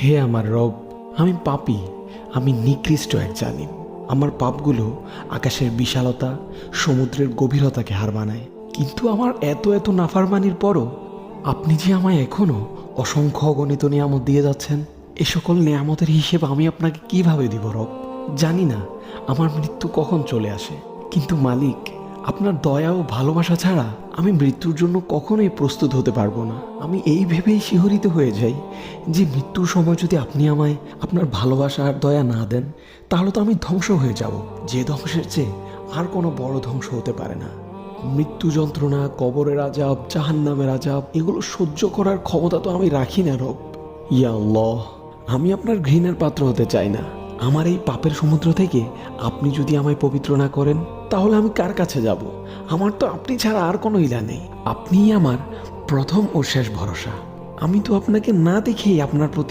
হে আমার রব, আমি পাপী, আমি নিকৃষ্ট এক জালিম। আমার পাপগুলো আকাশের বিশালতা, সমুদ্রের গভীরতাকে হার মানায়। কিন্তু আমার এত এত নাফরমানির পরও আপনি যে আমায় এখনো অসংখ্য অগণিত নিয়ামত দিয়ে যাচ্ছেন, এ সকল নিয়ামতের হিসেব আমি আপনাকে কিভাবে দিব রব? জানি না আমার মৃত্যু কখন চলে আসে, কিন্তু মালিক, আপনার দয়া ও ভালোবাসা ছাড়া আমি মৃত্যুর জন্য কখনোই প্রস্তুত হতে পারবো না। আমি এই ভেবেই শিহরিত হয়ে যাই যে মৃত্যুর সময় যদি আপনি আমায় আপনার ভালোবাসা আর দয়া না দেন, তাহলে তো আমি ধ্বংস হয়ে যাব, যে ধ্বংসের চেয়ে আর কোনো বড় ধ্বংস হতে পারে না। মৃত্যু যন্ত্রণা, কবরের আজাব, জাহান্নামের আজাব, এগুলো সহ্য করার ক্ষমতা তো আমি রাখি না রব। ইয়া আল্লাহ, আমি আপনার ঘৃণার পাত্র হতে চাই না। আমার এই পাপের সমুদ্র থেকে আপনি যদি আমায় পবিত্র না করেন, তাহলে আমি কার কাছে যাব? আমার তো আপনি ছাড়া আর কোনো ইলা নেই। আপনিই আমার প্রথম ও শেষ ভরসা। আমি তো আপনাকে না দেখেই আপনার প্রতি